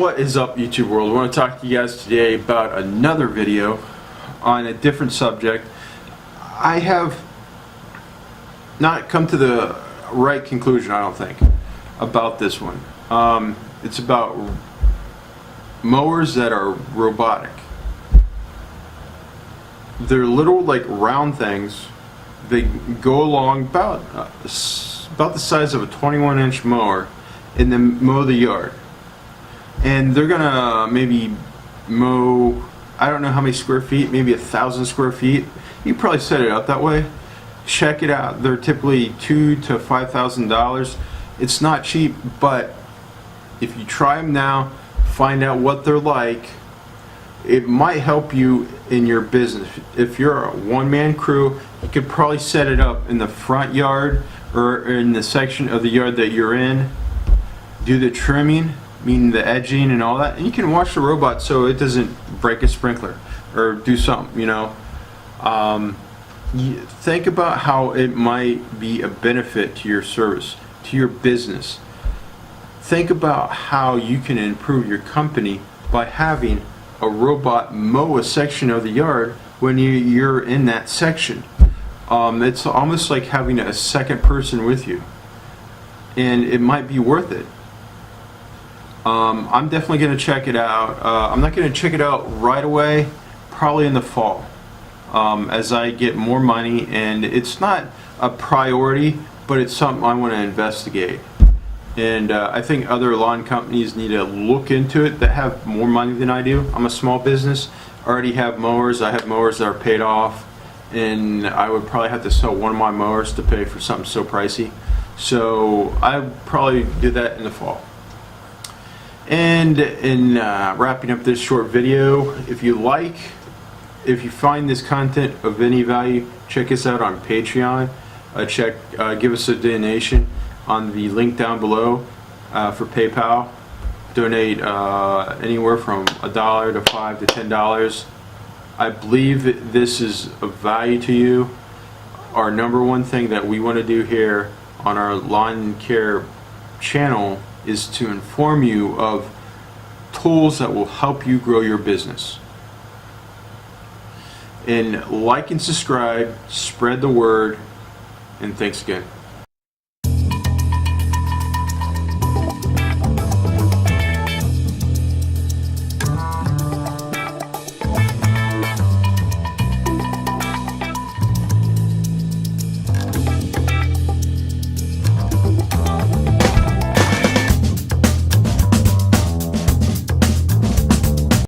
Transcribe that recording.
What is up, YouTube world? I want to talk to you guys today about another video on a different subject. I have not come to the right conclusion, I don't think, about this one. It's about mowers that are robotic. They're little, like, round things. They go along about the size of a 21-inch mower and then mow the yard. And they're gonna maybe mow, I don't know how many square feet, maybe 1,000 square feet. You probably set it up that way. Check it out. They're typically $2,000 to $5,000. It's not cheap, but if you try them now, find out what they're like, it might help you in your business. If you're a one-man crew, you could probably set it up in the front yard or in the section of the yard that you're in. Do the trimming, meaning the edging and all that, and you can watch the robot so it doesn't break a sprinkler or do something, you know. Think about how it might be a benefit to your service, to your business. Think about how you can improve your company by having a robot mow a section of the yard when you're in that section. It's almost like having a second person with you, and it might be worth it. I'm definitely going to check it out. I'm not going to check it out right away, probably in the fall, as I get more money, and it's not a priority, but it's something I want to investigate. And I think other lawn companies need to look into it that have more money than I do. I'm a small business, I already have mowers. I have mowers that are paid off, and I would probably have to sell one of my mowers to pay for something so pricey. So I probably do that in the fall. And in wrapping up this short video, if you find this content of any value, check us out on Patreon. Give us a donation on the link down below for PayPal. Donate anywhere from $1 to $5 to $10. I believe this is of value to you. Our number one thing that we want to do here on our lawn care channel is to inform you of tools that will help you grow your business. And like and subscribe, spread the word, and thanks again.